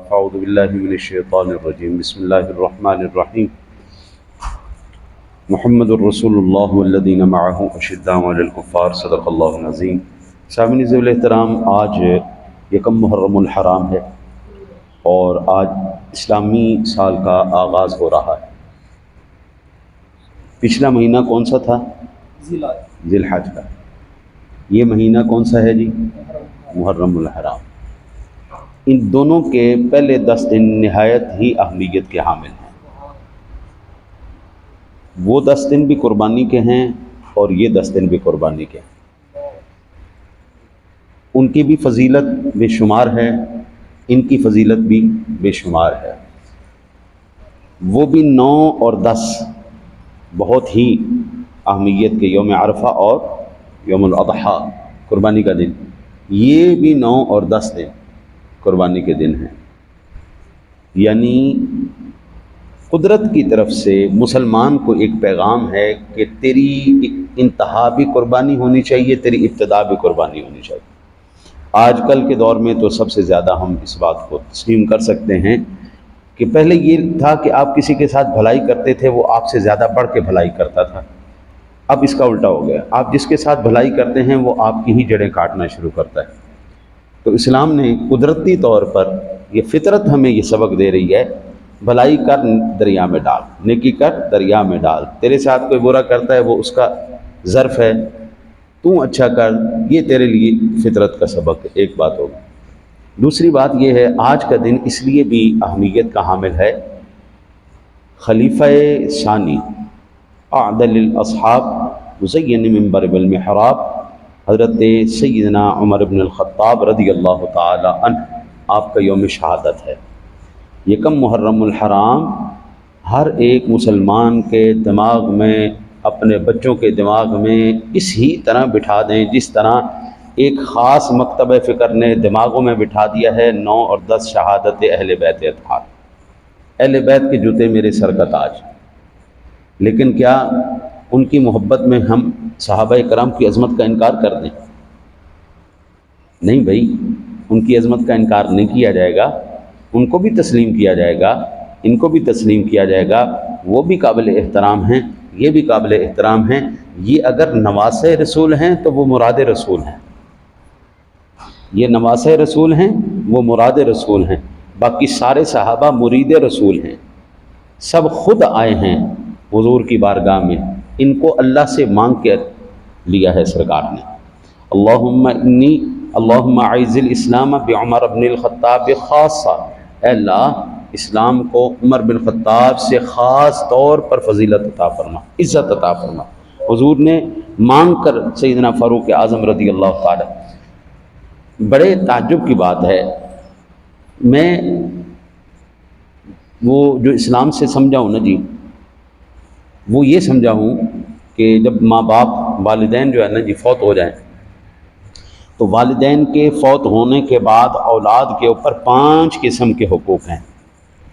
فاعوذ باللہ من الشیطان الرجیم بسم اللہ الرحمن الرحیم محمد الرسول اللہ والذین معہ اشداء علی الکفار صدق اللہ العظیم۔ سامعین ذوی الاحترام، آج یکم محرم الحرام ہے اور آج اسلامی سال کا آغاز ہو رہا ہے۔ پچھلا مہینہ کون سا تھا؟ ذی الحج کا۔ یہ مہینہ کون سا ہے جی؟ محرم الحرام۔ ان دونوں کے پہلے 10 دن نہایت ہی اہمیت کے حامل ہیں۔ وہ 10 دن بھی قربانی کے ہیں اور یہ 10 دن بھی قربانی کے ہیں۔ ان کی بھی فضیلت بے شمار ہے، ان کی فضیلت بھی بے شمار ہے۔ وہ بھی 9 اور 10 بہت ہی اہمیت کے، یوم عرفہ اور یوم الاضحیٰ قربانی کا دن، یہ بھی 9 اور 10 دن قربانی کے دن ہیں۔ یعنی قدرت کی طرف سے مسلمان کو ایک پیغام ہے کہ تیری انتہا بھی قربانی ہونی چاہیے، تیری ابتدا بھی قربانی ہونی چاہیے۔ آج کل کے دور میں تو سب سے زیادہ ہم اس بات کو تسلیم کر سکتے ہیں کہ پہلے یہ تھا کہ آپ کسی کے ساتھ بھلائی کرتے تھے، وہ آپ سے زیادہ بڑھ کے بھلائی کرتا تھا۔ اب اس کا الٹا ہو گیا، آپ جس کے ساتھ بھلائی کرتے ہیں وہ آپ کی ہی جڑیں کاٹنا شروع کرتا ہے۔ تو اسلام نے قدرتی طور پر، یہ فطرت ہمیں یہ سبق دے رہی ہے، بھلائی کر دریا میں ڈال، نیکی کر دریا میں ڈال۔ تیرے ساتھ کوئی برا کرتا ہے وہ اس کا ظرف ہے، تو اچھا کر، یہ تیرے لیے فطرت کا سبق ہے۔ ایک بات ہوگی۔ دوسری بات یہ ہے، آج کا دن اس لیے بھی اہمیت کا حامل ہے، خلیفہ ثانی اعدل الاصحاب مزین منبر بالمحراب حضرت سیدنا عمر بن الخطاب رضی اللہ تعالی عنہ، آپ کا یوم شہادت ہے۔ یکم محرم الحرام ہر ایک مسلمان کے دماغ میں، اپنے بچوں کے دماغ میں اس ہی طرح بٹھا دیں جس طرح ایک خاص مکتبہ فکر نے دماغوں میں بٹھا دیا ہے 9 اور 10 شہادت اہل بیت اطہار۔ اہل بیت کے جوتے میرے سر کا تاج۔ لیکن کیا ان کی محبت میں ہم صحابہ کرام کی عظمت کا انکار کر دیں؟ نہیں بھائی، ان کی عظمت کا انکار نہیں کیا جائے گا، ان کو بھی تسلیم کیا جائے گا، ان کو بھی تسلیم کیا جائے گا۔ وہ بھی قابل احترام ہیں، یہ بھی قابل احترام ہیں۔ یہ اگر نواسہ رسول ہیں تو وہ مراد رسول ہیں، یہ نواسہ رسول ہیں، وہ مراد رسول ہیں۔ باقی سارے صحابہ مرید رسول ہیں، سب خود آئے ہیں حضور کی بارگاہ میں، ان کو اللہ سے مانگ کے لیا ہے سرکار نے۔ اللہم اعز الاسلام بعمر بن الخطاب خاصہ، اے اللہ اسلام کو عمر بن خطاب سے خاص طور پر فضیلت عطا فرما، عزت عطا فرما۔ حضور نے مانگ کر سیدنا فاروق اعظم رضی اللہ تعالی۔ بڑے تعجب کی بات ہے، میں وہ جو اسلام سے سمجھا ہوں نا جی، وہ یہ سمجھا ہوں کہ جب ماں باپ والدین جو ہے نا جی فوت ہو جائیں، تو والدین کے فوت ہونے کے بعد اولاد کے اوپر 5 قسم کے حقوق ہیں۔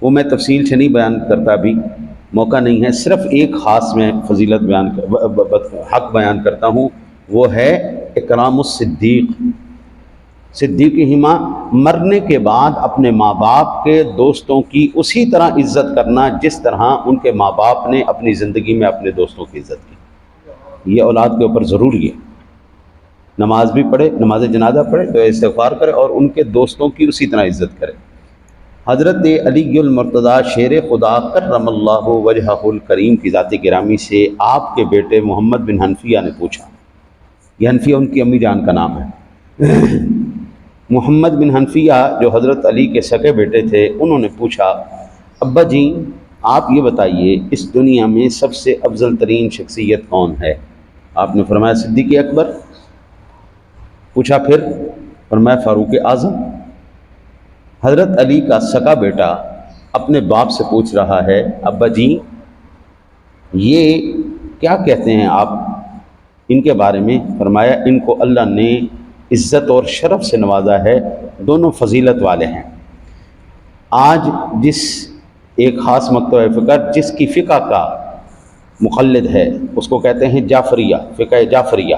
وہ میں تفصیل سے نہیں بیان کرتا، ابھی موقع نہیں ہے، صرف ایک خاص میں فضیلت حق بیان کرتا ہوں، وہ ہے اکرام الصدیق۔ صدیقی ماں مرنے کے بعد اپنے ماں باپ کے دوستوں کی اسی طرح عزت کرنا جس طرح ان کے ماں باپ نے اپنی زندگی میں اپنے دوستوں کی عزت کی۔ یہ اولاد کے اوپر ضروری ہے۔ نماز بھی پڑھے، نماز جنازہ پڑھے تو استغفار کرے اور ان کے دوستوں کی اسی طرح عزت کرے۔ حضرت علی المرتضیٰ شیر خدا کرم اللہ وجہہ الکریم کی ذات گرامی سے آپ کے بیٹے محمد بن حنفیہ نے پوچھا، یہ حنفیہ ان کی امی جان کا نام ہے۔ محمد بن حنفیہ جو حضرت علی کے سگے بیٹے تھے، انہوں نے پوچھا، ابا جی آپ یہ بتائیے اس دنیا میں سب سے افضل ترین شخصیت کون ہے؟ آپ نے فرمایا صدیق اکبر۔ پوچھا پھر؟ فرمایا فاروق اعظم۔ حضرت علی کا سگا بیٹا اپنے باپ سے پوچھ رہا ہے، ابا جی یہ کیا کہتے ہیں آپ ان کے بارے میں؟ فرمایا ان کو اللہ نے عزت اور شرف سے نوازا ہے، دونوں فضیلت والے ہیں۔ آج جس ایک خاص مکتبہ فکر جس کی فقہ کا مقلد ہے اس کو کہتے ہیں جعفریہ، فقہ جعفریہ،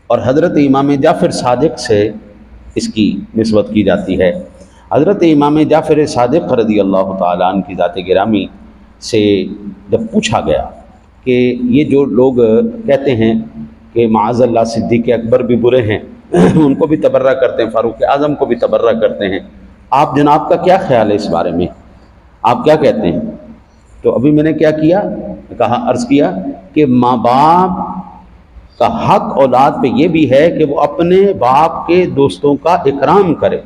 اور حضرت امام جعفر صادق سے اس کی نسبت کی جاتی ہے۔ حضرت امام جعفر صادق رضی اللہ تعالیٰ عنہ کی ذات گرامی سے جب پوچھا گیا کہ یہ جو لوگ کہتے ہیں کہ معاذ اللہ صدیق اکبر بھی برے ہیں، ان کو بھی تبرہ کرتے ہیں، فاروق اعظم کو بھی تبرہ کرتے ہیں، آپ جناب کا کیا خیال ہے اس بارے میں، آپ کیا کہتے ہیں؟ تو ابھی میں نے کیا کیا، کہا عرض کیا کہ ماں باپ کا حق اولاد پہ یہ بھی ہے کہ وہ اپنے باپ کے دوستوں کا اکرام کرے۔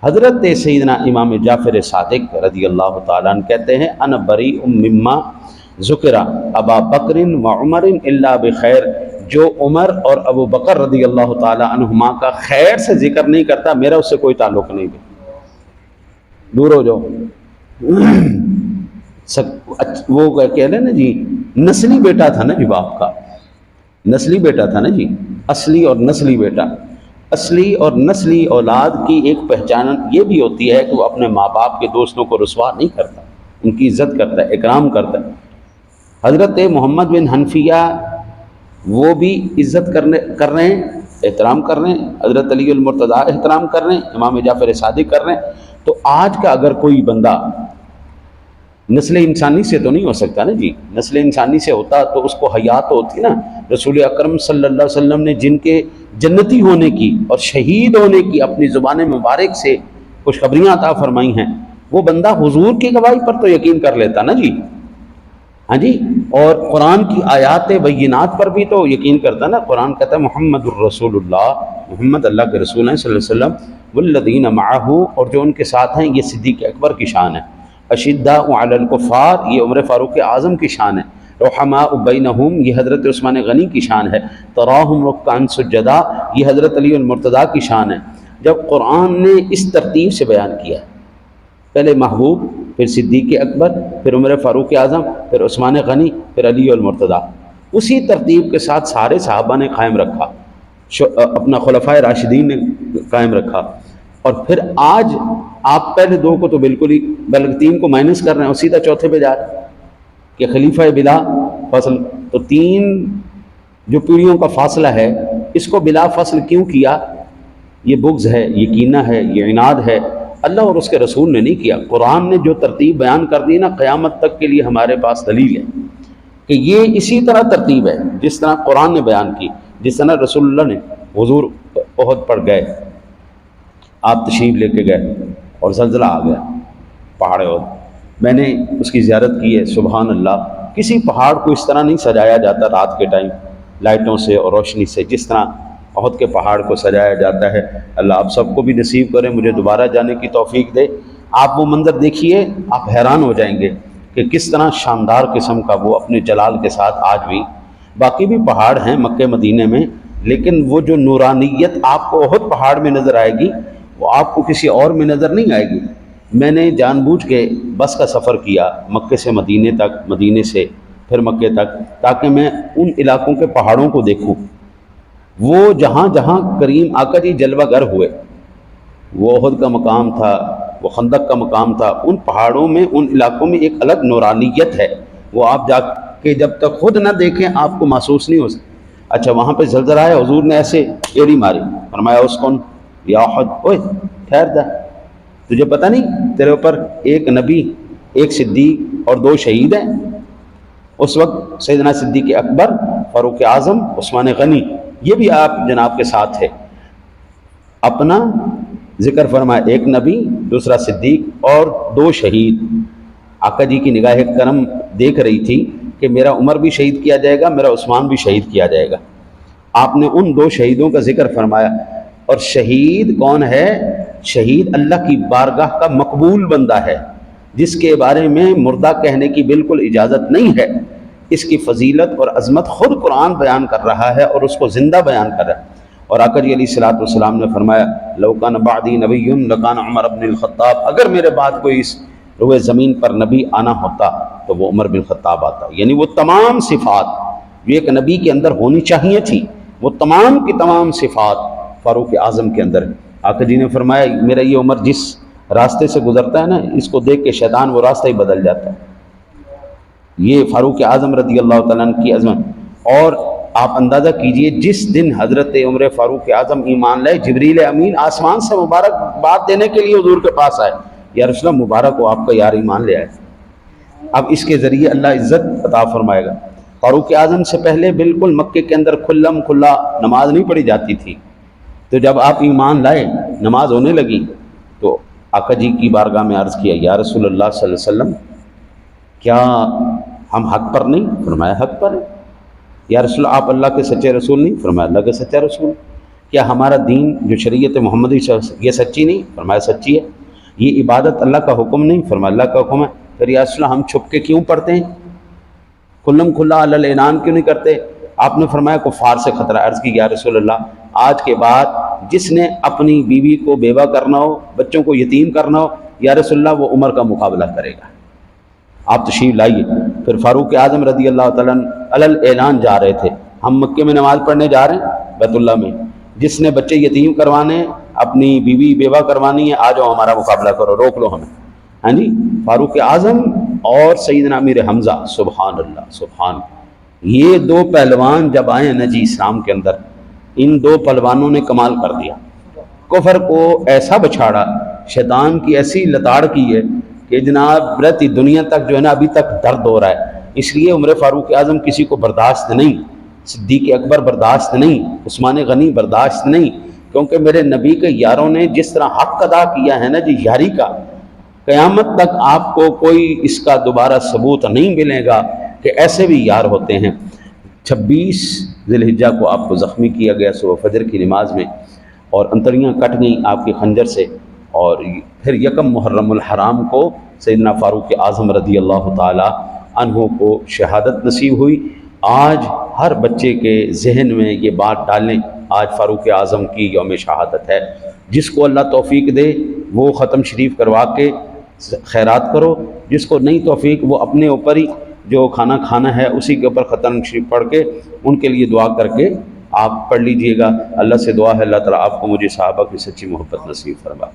حضرت سیدنا امام جعفر صادق رضی اللہ تعالیٰ عنہ کہتے ہیں انا بریء مما ذکر ابا بکر و عمر الا بخیر، جو عمر اور ابو بکر رضی اللہ تعالیٰ عنہما کا خیر سے ذکر نہیں کرتا، میرا اس سے کوئی تعلق نہیں ہے، دور ہو جاؤ۔ وہ کہہ رہے نا جی، نسلی بیٹا تھا نا جی باپ کا، نسلی بیٹا تھا نا جی، اصلی اور نسلی بیٹا۔ اصلی اور نسلی اولاد کی ایک پہچان یہ بھی ہوتی ہے کہ وہ اپنے ماں باپ کے دوستوں کو رسوا نہیں کرتا، ان کی عزت کرتا ہے، اکرام کرتا ہے۔ حضرت محمد بن حنفیہ وہ بھی عزت کر رہے ہیں، احترام کر رہے ہیں، حضرت علی المرتضیٰ احترام کر رہے ہیں، امام جعفر صادق کر رہے ہیں۔ تو آج کا اگر کوئی بندہ نسل انسانی سے تو نہیں ہو سکتا نا جی، نسل انسانی سے ہوتا تو اس کو حیات ہوتی نا۔ رسول اکرم صلی اللہ علیہ وسلم نے جن کے جنتی ہونے کی اور شہید ہونے کی اپنی زبان مبارک سے خوشخبریاں عطا فرمائی ہیں، وہ بندہ حضور کی گواہی پر تو یقین کر لیتا نا جی، ہاں جی، اور قرآن کی آیات بینات پر بھی تو یقین کرتا نا۔ قرآن کہتا ہے محمد الرسول اللہ، محمد اللہ کے رسول ہیں صلی اللہ علیہ وسلم، والذین معہ، اور جو ان کے ساتھ ہیں، یہ صدیق اکبر کی شان ہے۔ اشداء علی الکفار، یہ عمر فاروق اعظم کی شان ہے۔ رحماء بینہم، یہ حضرت عثمان غنی کی شان ہے۔ تراہم رکعا سجدا، یہ حضرت علی المرتضیٰ کی شان ہے۔ جب قرآن نے اس ترتیب سے بیان کیا ہے، پہلے محبوب، پھر صدیق اکبر، پھر عمر فاروق اعظم، پھر عثمان غنی، پھر علی المرتضیٰ، اسی ترتیب کے ساتھ سارے صحابہ نے قائم رکھا، اپنا خلفائے راشدین نے قائم رکھا۔ اور پھر آج آپ پہلے دو کو تو بالکل ہی، بلکہ تین کو مائنس کر رہے ہیں اور سیدھا چوتھے پہ جا رہے ہیں کہ خلیفہ بلا فصل۔ تو تین جو پیڑھیوں کا فاصلہ ہے، اس کو بلا فصل کیوں کیا؟ یہ بغض ہے، یہ کینہ ہے، یہ عناد ہے، اللہ اور اس کے رسول نے نہیں کیا۔ قرآن نے جو ترتیب بیان کر دی نا، قیامت تک کے لیے ہمارے پاس دلیل ہے کہ یہ اسی طرح ترتیب ہے جس طرح قرآن نے بیان کی، جس طرح رسول اللہ نے۔ حضور احد پر گئے، آپ تشریف لے کے گئے اور زلزلہ آ گیا پہاڑ احد، میں نے اس کی زیارت کی ہے، سبحان اللہ۔ کسی پہاڑ کو اس طرح نہیں سجایا جاتا رات کے ٹائم لائٹوں سے اور روشنی سے جس طرح احد کے پہاڑ کو سجایا جاتا ہے۔ اللہ آپ سب کو بھی نصیب کرے، مجھے دوبارہ جانے کی توفیق دے۔ آپ وہ منظر دیکھیے، آپ حیران ہو جائیں گے کہ کس طرح شاندار قسم کا وہ اپنے جلال کے ساتھ آج بھی، باقی بھی پہاڑ ہیں مکہ مدینے میں، لیکن وہ جو نورانیت آپ کو احد پہاڑ میں نظر آئے گی، وہ آپ کو کسی اور میں نظر نہیں آئے گی۔ میں نے جان بوجھ کے بس کا سفر کیا مکے سے مدینے تک، مدینے سے پھر مکے تک، تاکہ میں ان علاقوں کے پہاڑوں کو دیکھوں۔ وہ جہاں جہاں کریم آقا جی جلوہ گر ہوئے، وہ احد کا مقام تھا، وہ خندق کا مقام تھا، ان پہاڑوں میں، ان علاقوں میں ایک الگ نورانیت ہے، وہ آپ جا کے جب تک خود نہ دیکھیں آپ کو محسوس نہیں ہو سکتا۔ اچھا وہاں پہ زلزلہ آیا، حضور نے ایسے ایڑی ماری، فرمایا اس کون یا احد، اوئے ٹھہر جا، تجھے پتہ نہیں تیرے اوپر ایک نبی، ایک صدیق اور دو شہید ہیں؟ اس وقت سیدنا صدیق اکبر، فاروق اعظم، عثمان غنی، یہ بھی آپ جناب کے ساتھ ہے۔ اپنا ذکر فرمایا، ایک نبی، دوسرا صدیق اور دو شہید۔ آقا جی کی نگاہ کرم دیکھ رہی تھی کہ میرا عمر بھی شہید کیا جائے گا، میرا عثمان بھی شہید کیا جائے گا۔ آپ نے ان دو شہیدوں کا ذکر فرمایا۔ اور شہید کون ہے؟ شہید اللہ کی بارگاہ کا مقبول بندہ ہے، جس کے بارے میں مردہ کہنے کی بالکل اجازت نہیں ہے۔ اس کی فضیلت اور عظمت خود قرآن بیان کر رہا ہے اور اس کو زندہ بیان کر رہا ہے۔ اور آقا جی علیہ الصلوۃ والسلام نے فرمایا، لو کان بعدی نبی لکان عمر بن الخطاب، اگر میرے بعد کوئی اس روئے زمین پر نبی آنا ہوتا تو وہ عمر بن خطاب آتا۔ یعنی وہ تمام صفات جو ایک نبی کے اندر ہونی چاہیے تھی، وہ تمام کی تمام صفات فاروق اعظم کے اندر ہے۔ آقا جی نے فرمایا، میرا یہ عمر جس راستے سے گزرتا ہے نا، اس کو دیکھ کے شیطان وہ راستہ ہی بدل جاتا ہے۔ یہ فاروق اعظم رضی اللہ تعالیٰ عنہ کی عظمت۔ اور آپ اندازہ کیجئے جس دن حضرت عمر فاروق اعظم ایمان لائے، جبریل امین آسمان سے مبارکباد دینے کے لیے حضور کے پاس آئے، یا رسول اللہ مبارک ہو آپ کا یار ایمان لے آئے۔ اب اس کے ذریعے اللہ عزت عطا فرمائے گا۔ فاروق اعظم سے پہلے بالکل مکے کے اندر کھلم کھلا نماز نہیں پڑھی جاتی تھی، تو جب آپ ایمان لائے نماز ہونے لگی تو آقا جی کی بارگاہ میں عرض کیا، یا رسول اللہ صلی اللہ علیہ وسلم کیا ہم حق پر نہیں؟ فرمایا حق پر ہے۔ یا رسول اللہ آپ اللہ کے سچے رسول نہیں؟ فرمایا اللہ کے سچا رسول۔ کیا ہمارا دین جو شریعت محمدی یہ سچی نہیں؟ فرمایا سچی ہے۔ یہ عبادت اللہ کا حکم نہیں؟ فرمایا اللہ کا حکم ہے۔ پھر یا رسول اللہ ہم چھپ کے کیوں پڑھتے ہیں، کھلم کھلا علی الاعلان کیوں نہیں کرتے؟ آپ نے فرمایا کفار سے خطرہ۔ عرض کی یا رسول اللہ آج کے بعد جس نے اپنی بیوی کو بیوہ کرنا ہو، بچوں کو یتیم کرنا ہو، یا رسول اللہ وہ عمر کا مقابلہ کرے گا۔ آپ تشریف لائیے۔ پھر فاروق اعظم رضی اللہ تعالیٰ علی الاعلان جا رہے تھے، ہم مکے میں نماز پڑھنے جا رہے ہیں بیت اللہ میں، جس نے بچے یتیم کروانے ہیں، اپنی بیوی بیوہ کروانی ہے، آ جاؤ ہمارا مقابلہ کرو، روک لو ہمیں۔ ہاں جی، فاروق اعظم اور سیدنا امیر حمزہ، سبحان اللہ سبحان اللہ، یہ دو پہلوان جب آئے ہیں نا جی اسلام کے اندر، ان دو پہلوانوں نے کمال کر دیا، کفر کو ایسا بچھاڑا، شیطان کی ایسی لتاڑ کی ہے کہ جناب رہتی دنیا تک جو ہے نا ابھی تک درد ہو رہا ہے۔ اس لیے عمر فاروق اعظم کسی کو برداشت نہیں، صدیق اکبر برداشت نہیں، عثمان غنی برداشت نہیں، کیونکہ میرے نبی کے یاروں نے جس طرح حق ادا کیا ہے نا جی یاری کا، قیامت تک آپ کو کوئی اس کا دوبارہ ثبوت نہیں ملے گا کہ ایسے بھی یار ہوتے ہیں۔ 26 ذی الحجہ کو آپ کو زخمی کیا گیا صبح فجر کی نماز میں، اور انتڑیاں کٹ گئیں آپ کے خنجر سے، اور پھر یکم محرم الحرام کو سیدنا فاروق اعظم رضی اللہ تعالی عنہ کو شہادت نصیب ہوئی۔ آج ہر بچے کے ذہن میں یہ بات ڈالیں، آج فاروق اعظم کی یوم شہادت ہے۔ جس کو اللہ توفیق دے وہ ختم شریف کروا کے خیرات کرو، جس کو نہیں توفیق وہ اپنے اوپر ہی جو کھانا کھانا ہے اسی کے اوپر ختم شریف پڑھ کے ان کے لیے دعا کر کے آپ پڑھ لیجئے گا۔ اللہ سے دعا ہے اللہ تعالیٰ آپ کو مجھے صحابہ کی سچی محبت نصیب فرمائے۔